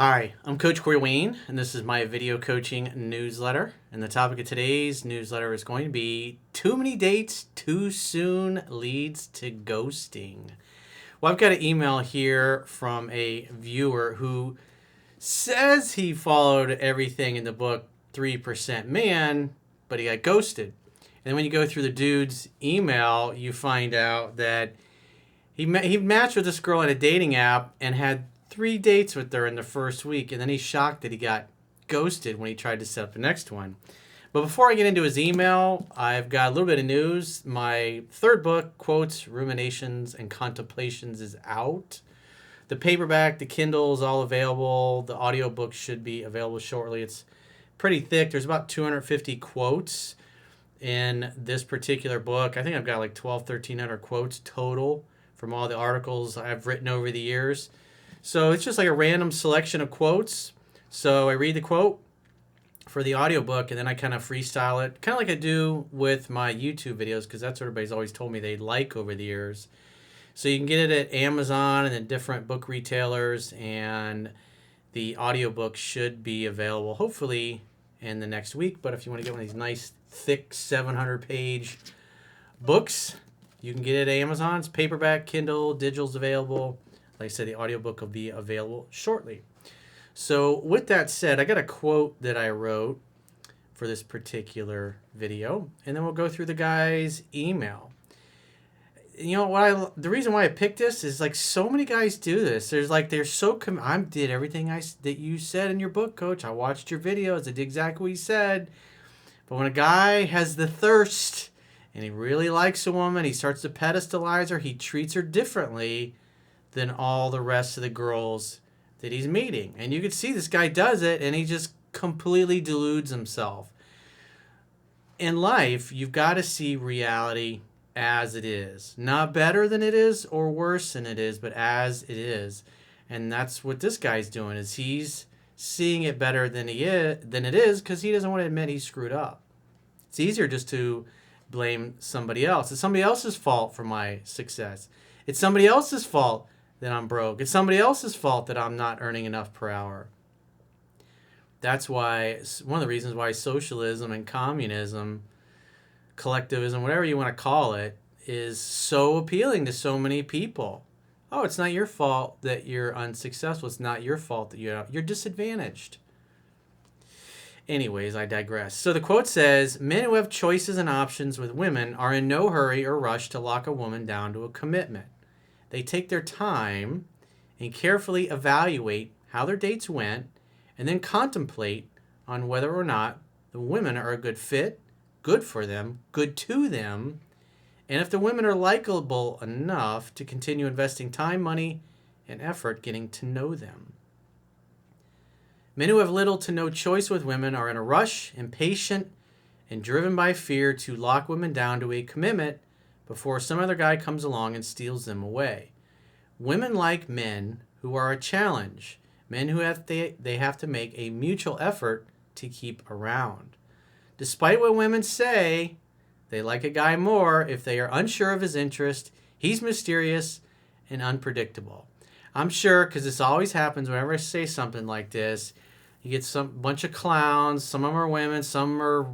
Hi, I'm Coach Corey Wayne, and this is my video coaching newsletter. And the topic of today's newsletter is going to be too many dates too soon leads to ghosting. Well, I've got an email here from a viewer who says he followed everything in the book 3% Man, but he got ghosted. And when you go through the dude's email, you find out that he matched with this girl on a dating app and had 3 dates with her in the first week, and then he's shocked that he got ghosted when he tried to set up the next one. But before I get into his email, I've got a little bit of news. My third book, Quotes, Ruminations, and Contemplations, is out. The paperback, the Kindle is all available. The audiobook should be available shortly. It's pretty thick. There's about 250 quotes in this particular book. I think I've got like 1,300 quotes total from all the articles I've written over the years. So it's just like a random selection of quotes. So I read the quote for the audiobook and then I kind of freestyle it, kind of like I do with my YouTube videos, because that's what everybody's always told me they like over the years. So you can get it at Amazon and then different book retailers, and the audiobook should be available hopefully in the next week. But if you want to get one of these nice, thick 700-page books, you can get it at Amazon. It's paperback, Kindle, digital's available. Like I said, the audiobook will be available shortly. So with that said, I got a quote that I wrote for this particular video, and then we'll go through the guy's email. You know, the reason why I picked this is like so many guys do this. They're so I did everything that you said in your book, Coach. I watched your videos. I did exactly what you said. But when a guy has the thirst and he really likes a woman, he starts to pedestalize her, he treats her differently than all the rest of the girls that he's meeting. And you can see this guy does it, and he just completely deludes himself. In life, you've got to see reality as it is. Not better than it is or worse than it is, but as it is. And that's what this guy's doing, is he's seeing it better than it is because he doesn't want to admit he screwed up. It's easier just to blame somebody else. It's somebody else's fault for my success. It's somebody else's fault that I'm broke. It's somebody else's fault that I'm not earning enough per hour. That's why, one of the reasons why socialism and communism, collectivism, whatever you want to call it, is so appealing to so many people. Oh, it's not your fault that you're unsuccessful. It's not your fault that you're disadvantaged. Anyways, I digress. So the quote says, "Men who have choices and options with women are in no hurry or rush to lock a woman down to a commitment. They take their time and carefully evaluate how their dates went, and then contemplate on whether or not the women are a good fit, good for them, good to them, and if the women are likable enough to continue investing time, money, and effort getting to know them. Men who have little to no choice with women are in a rush, impatient, and driven by fear to lock women down to a commitment before some other guy comes along and steals them away. Women like men who are a challenge, men who they have to make a mutual effort to keep around. Despite what women say, they like a guy more if they are unsure of his interest, he's mysterious and unpredictable." I'm sure, because this always happens whenever I say something like this, you get some bunch of clowns, some of them are women, some are,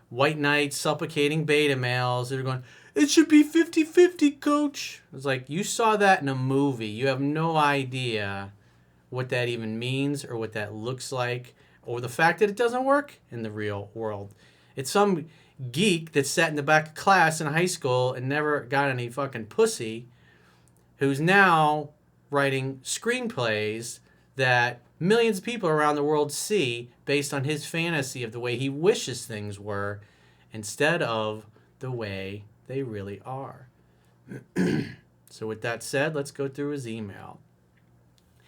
white knights, supplicating beta males that are going, "It should be 50-50, Coach." It's like, you saw that in a movie. You have no idea what that even means or what that looks like, or the fact that it doesn't work in the real world. It's some geek that sat in the back of class in high school and never got any fucking pussy, who's now writing screenplays that millions of people around the world see based on his fantasy of the way he wishes things were instead of the way they really are. So with that said, let's go through his email.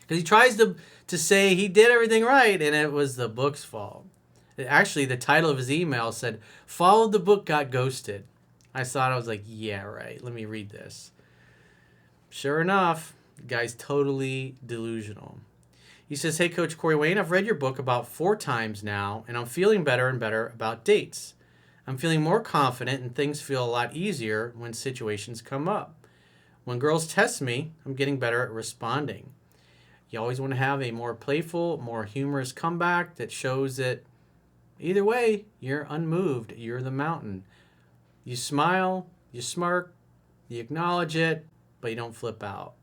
Because he tries to say he did everything right and it was the book's fault. Actually, the title of his email said, "Followed the book, got ghosted." I was like, yeah, right. Let me read this. Sure enough, the guy's totally delusional. He says, "Hey, Coach Corey Wayne, I've read your book about 4 times now, and I'm feeling better and better about dates. I'm feeling more confident, and things feel a lot easier when situations come up. When girls test me, I'm getting better at responding. You always want to have a more playful, more humorous comeback that shows that either way, you're unmoved. You're the mountain. You smile, you smirk, you acknowledge it, but you don't flip out.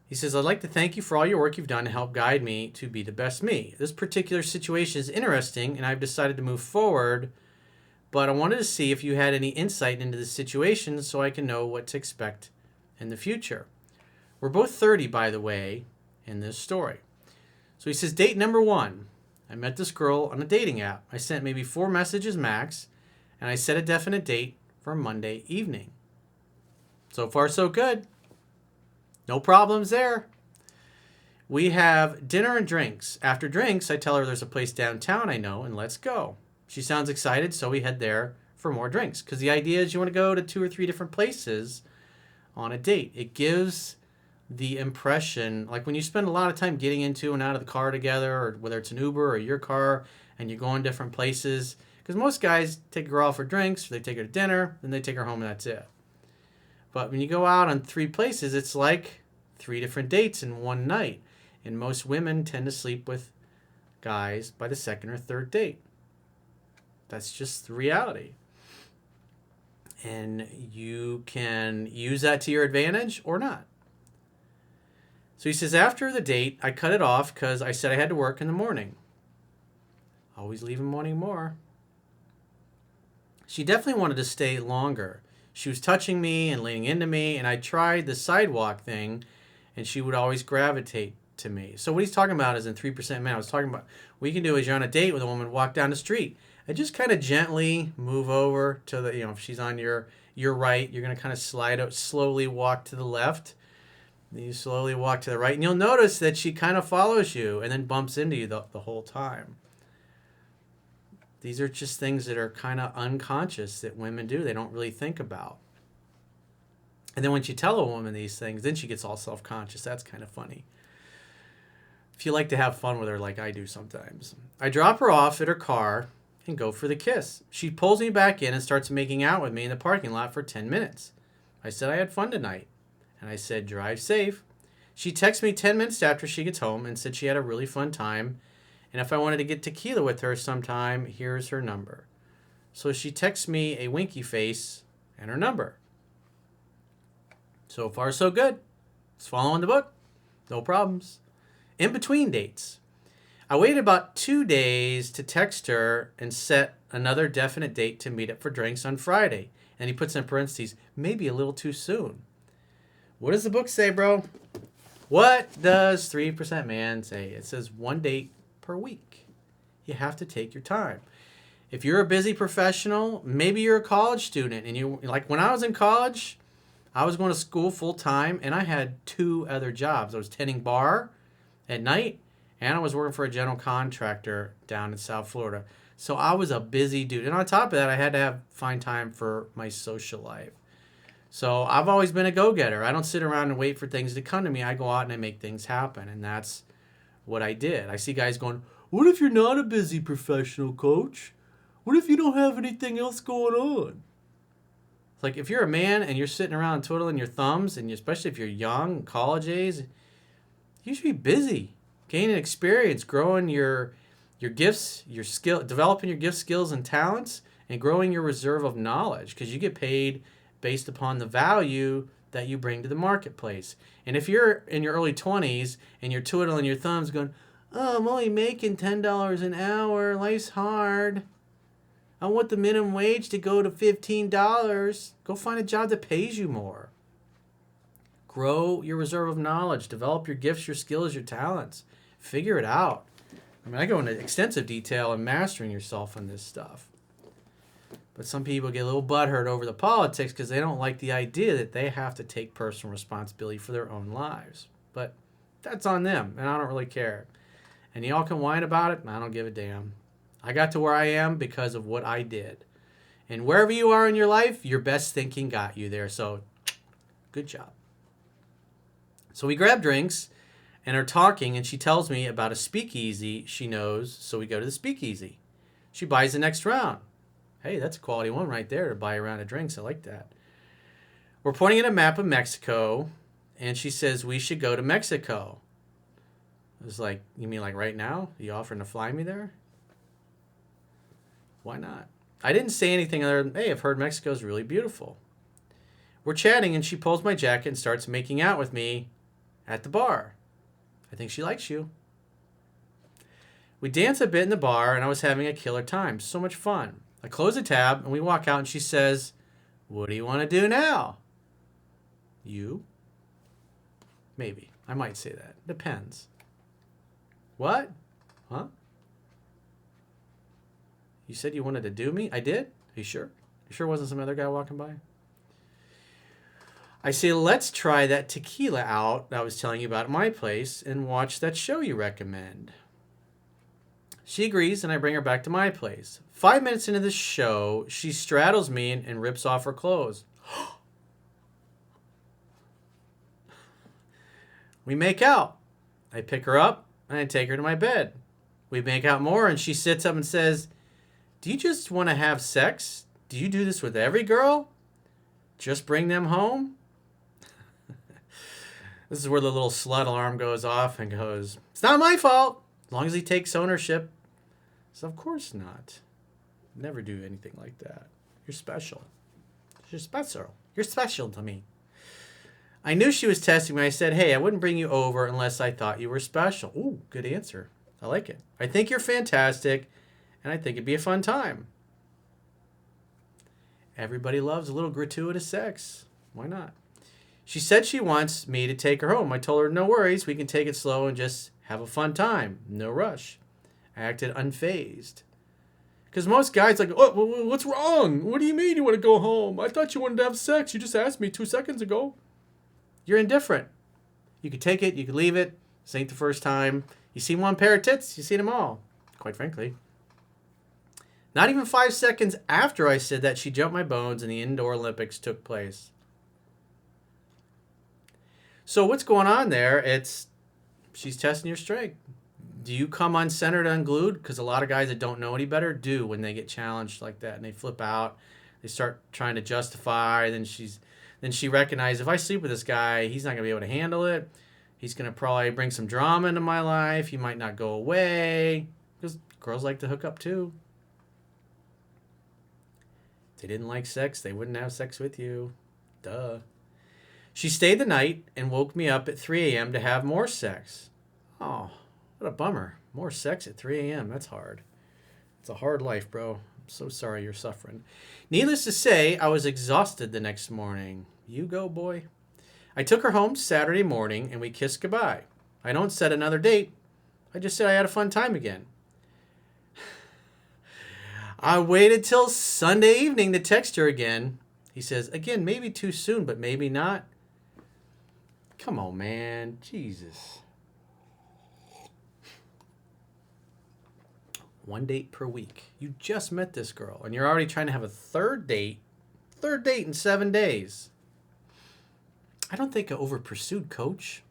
He says, I'd like to thank you for all your work you've done to help guide me to be the best me. This particular situation is interesting, and I've decided to move forward, but I wanted to see if you had any insight into the situation so I can know what to expect in the future. We're both 30, by the way, in this story. So he says, date number 1. I met this girl on a dating app. I sent maybe 4 messages max, and I set a definite date for Monday evening. So far, so good. No problems there. We have dinner and drinks. After drinks, I tell her there's a place downtown I know, and let's go. She sounds excited, so we head there for more drinks. Because the idea is you want to go to 2 or 3 different places on a date. It gives the impression, like when you spend a lot of time getting into and out of the car together, or whether it's an Uber or your car, and you're going different places. Because most guys take a girl out for drinks, or they take her to dinner, then they take her home, and that's it. But when you go out on 3 places, it's like 3 different dates in one night. And most women tend to sleep with guys by the 2nd or 3rd date. That's just the reality. And you can use that to your advantage or not. So he says, after the date, I cut it off because I said I had to work in the morning. Always leave him wanting more. She definitely wanted to stay longer. She was touching me and leaning into me, and I tried the sidewalk thing, and she would always gravitate to me. So what he's talking about is in 3% Men. I was talking about what you can do is you're on a date with a woman, walk down the street, and just kind of gently move over to the, if she's on your right, you're going to kind of slide out, slowly walk to the left. Then you slowly walk to the right, and you'll notice that she kind of follows you and then bumps into you the whole time. These are just things that are kind of unconscious that women do. They don't really think about. And then when you tell a woman these things, then she gets all self-conscious. That's kind of funny. If you like to have fun with her like I do sometimes. I drop her off at her car and go for the kiss. She pulls me back in and starts making out with me in the parking lot for 10 minutes. I said I had fun tonight. And I said, drive safe. She texts me 10 minutes after she gets home and said she had a really fun time. And if I wanted to get tequila with her sometime, here's her number. So she texts me a winky face and her number. So far, so good. It's following the book. No problems. In between dates. I waited about 2 days to text her and set another definite date to meet up for drinks on Friday. And he puts in parentheses, maybe a little too soon. What does the book say, bro? What does 3% Man say? It says 1 date per week. You have to take your time. If you're a busy professional, maybe you're a college student, and you, like when I was in college, I was going to school full time, and I had 2 other jobs. I was tending bar at night, and I was working for a general contractor down in South Florida. So I was a busy dude, and on top of that, I had to find time for my social life. So I've always been a go-getter. I don't sit around and wait for things to come to me. I go out and I make things happen, and that's what I did. I see guys going, what if you're not a busy professional, coach? What if you don't have anything else going on? It's like if you're a man and you're sitting around twiddling your thumbs, and especially if you're young, college age, you should be busy, gaining experience, growing your gifts, your skill, developing your gifts, skills, and talents, and growing your reserve of knowledge, because you get paid based upon the value that you bring to the marketplace. And if you're in your early 20s and you're twiddling your thumbs going, oh, I'm only making $10 an hour, life's hard, I want the minimum wage to go to $15, go find a job that pays you more. Grow your reserve of knowledge, develop your gifts, your skills, your talents, figure it out. I mean, I go into extensive detail in mastering yourself on this stuff. But some people get a little butthurt over the politics because they don't like the idea that they have to take personal responsibility for their own lives. But that's on them, and I don't really care. And y'all can whine about it, and I don't give a damn. I got to where I am because of what I did. And wherever you are in your life, your best thinking got you there. So, good job. So we grab drinks and are talking, and she tells me about a speakeasy she knows, so we go to the speakeasy. She buys the next round. Hey, that's a quality one right there to buy a round of drinks. I like that. We're pointing at a map of Mexico, and she says, we should go to Mexico. I was like, you mean like right now? Are you offering to fly me there? Why not? I didn't say anything other than, hey, I've heard Mexico's really beautiful. We're chatting, and she pulls my jacket and starts making out with me at the bar. I think she likes you. We dance a bit in the bar, and I was having a killer time. So much fun. I close the tab, and we walk out, and she says, what do you want to do now? You? Maybe. I might say that. Depends. What? Huh? You said you wanted to do me? I did? Are you sure? You sure it wasn't some other guy walking by? I say, let's try that tequila out that I was telling you about at my place and watch that show you recommend. She agrees, and I bring her back to my place. 5 minutes into the show, she straddles me and rips off her clothes. We make out. I pick her up, and I take her to my bed. We make out more, and she sits up and says, do you just want to have sex? Do you do this with every girl? Just bring them home? This is where the little slut alarm goes off and goes, it's not my fault, as long as he takes ownership. So of course not. Never do anything like that. You're special. You're special. You're special to me. I knew she was testing me. I said, hey, I wouldn't bring you over unless I thought you were special. Ooh, good answer. I like it. I think you're fantastic, and I think it'd be a fun time. Everybody loves a little gratuitous sex. Why not? She said she wants me to take her home. I told her, no worries. We can take it slow and just have a fun time. No rush. I acted unfazed. Because most guys like, oh, what's wrong? What do you mean you want to go home? I thought you wanted to have sex. You just asked me 2 seconds ago. You're indifferent. You could take it. You could leave it. This ain't the first time. You see one pair of tits, you see them all. Quite frankly. Not even 5 seconds after I said that, she jumped my bones and the indoor Olympics took place. So what's going on there? She's testing your strength. Do you come uncentered, unglued? Because a lot of guys that don't know any better do when they get challenged like that, and they flip out. They start trying to justify. Then she recognizes, if I sleep with this guy, he's not going to be able to handle it. He's going to probably bring some drama into my life. He might not go away. Because girls like to hook up too. If they didn't like sex, they wouldn't have sex with you. Duh. She stayed the night and woke me up at 3 a.m. to have more sex. Oh, what a bummer. More sex at 3 a.m. That's hard. It's a hard life, bro. I'm so sorry you're suffering. Needless to say, I was exhausted the next morning. You go, boy. I took her home Saturday morning and we kissed goodbye. I don't set another date. I just said I had a fun time again. I waited till Sunday evening to text her again. He says, again, maybe too soon, but maybe not. Come on, man. Jesus. 1 date per week. You just met this girl, and you're already trying to have a third date. Third date in 7 days. I don't think I over-pursued, coach.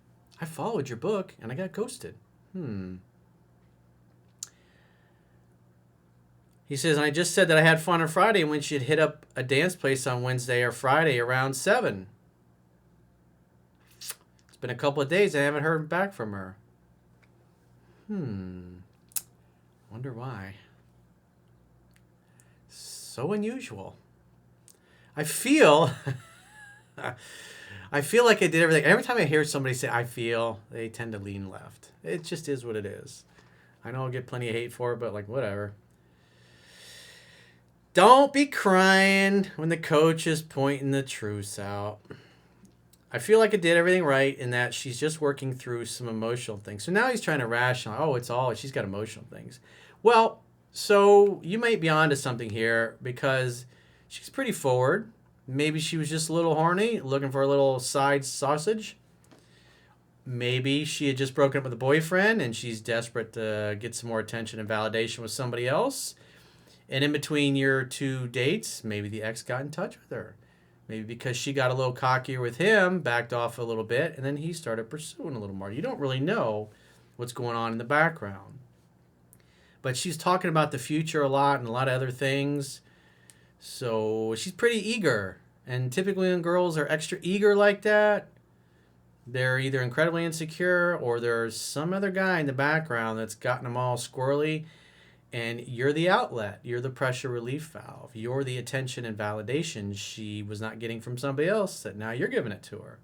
I followed your book, and I got ghosted. He says, and I just said that I had fun on Friday and when she'd hit up a dance place on Wednesday or Friday around 7. It's been a couple of days. I haven't heard back from her. Wonder why. So unusual. I feel like I did everything. Every time I hear somebody say, I feel, they tend to lean left. It just is what it is. I know I'll get plenty of hate for it, but like, whatever. Don't be crying when the coach is pointing the truths out. I feel like I did everything right in that she's just working through some emotional things. So now he's trying to rationalize, she's got emotional things. Well, so you might be onto something here because she's pretty forward. Maybe she was just a little horny, looking for a little side sausage. Maybe she had just broken up with a boyfriend and she's desperate to get some more attention and validation with somebody else. And in between your 2 dates, maybe the ex got in touch with her. Maybe because she got a little cockier with him, backed off a little bit, and then he started pursuing a little more. You don't really know what's going on in the background. But she's talking about the future a lot and a lot of other things. So she's pretty eager. And typically when girls are extra eager like that, They're either incredibly insecure or there's some other guy in the background that's gotten them all squirrely, and you're the outlet. You're the pressure relief valve. You're the attention and validation she was not getting from somebody else that now you're giving it to her.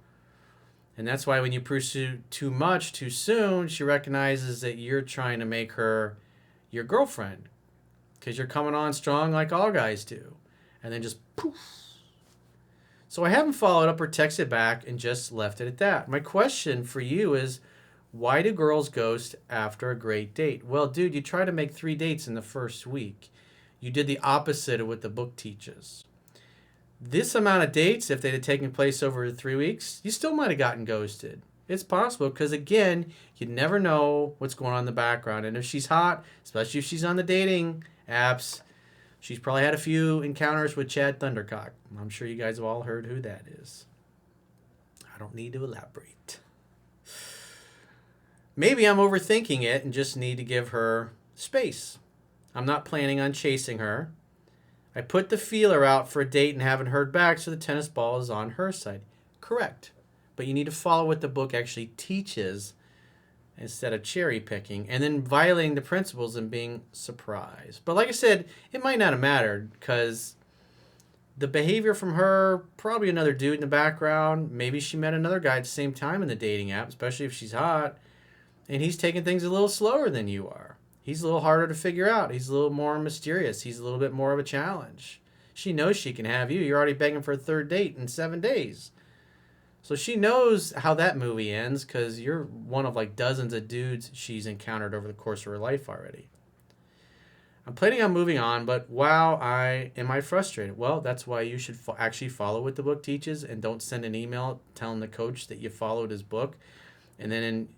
And that's why when you pursue too much too soon, she recognizes that you're trying to make her your girlfriend because you're coming on strong like all guys do. And then just poof. So I haven't followed up or texted back and just left it at that. My question for you is, why do girls ghost after a great date? Well, dude, you try to make 3 dates in the first week. You did the opposite of what the book teaches. This amount of dates, if they had taken place over 3 weeks, you still might have gotten ghosted. It's possible because, again, you never know what's going on in the background. And if she's hot, especially if she's on the dating apps, she's probably had a few encounters with Chad Thundercock. I'm sure you guys have all heard who that is. I don't need to elaborate. Maybe I'm overthinking it and just need to give her space. I'm not planning on chasing her. I put the feeler out for a date and haven't heard back, so the tennis ball is on her side. Correct. But you need to follow what the book actually teaches instead of cherry picking and then violating the principles and being surprised. But like I said, it might not have mattered because the behavior from her, probably another dude in the background. Maybe she met another guy at the same time in the dating app, especially if she's hot. And he's taking things a little slower than you are. He's a little harder to figure out. He's a little more mysterious. He's a little bit more of a challenge. She knows she can have you. You're already begging for a 3rd date in 7 days. So she knows how that movie ends because you're one of like dozens of dudes she's encountered over the course of her life already. I'm planning on moving on, but wow, am I frustrated? Well, that's why you should actually follow what the book teaches and don't send an email telling the coach that you followed his book. And then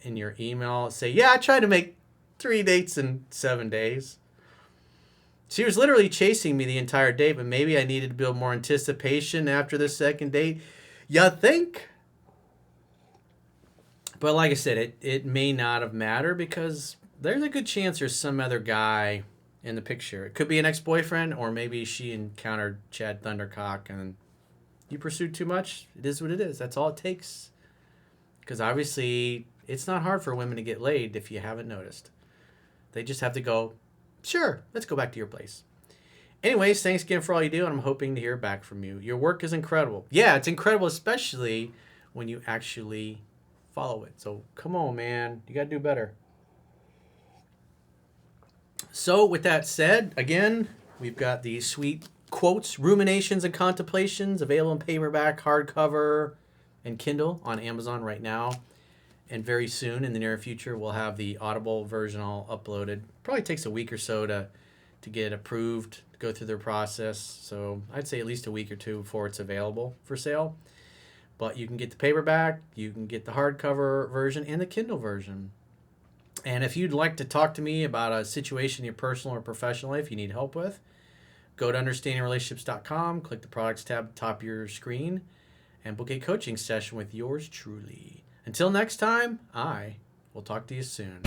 in your email say, yeah, I tried to make 3 dates in 7 days. She was literally chasing me the entire day, but maybe I needed to build more anticipation after the 2nd date. You think? But like I said, it may not have mattered because there's a good chance there's some other guy in the picture. It could be an ex-boyfriend, or maybe she encountered Chad Thundercock and you pursued too much. It is what it is. That's all it takes. Because obviously, it's not hard for women to get laid if you haven't noticed. They just have to go, sure, let's go back to your place. Anyways, thanks again for all you do, and I'm hoping to hear back from you. Your work is incredible. Yeah, it's incredible, especially when you actually follow it. So come on, man. You got to do better. So with that said, again, we've got these sweet quotes, ruminations, and contemplations available in paperback, hardcover, and Kindle on Amazon right now. And very soon, in the near future, we'll have the Audible version all uploaded. Probably takes a week or so to get approved, to go through their process. So I'd say at least a week or 2 before it's available for sale. But you can get the paperback, you can get the hardcover version, and the Kindle version. And if you'd like to talk to me about a situation in your personal or professional life you need help with, go to understandingrelationships.com, click the products tab at the top of your screen, and book a coaching session with yours truly. Until next time, I will talk to you soon.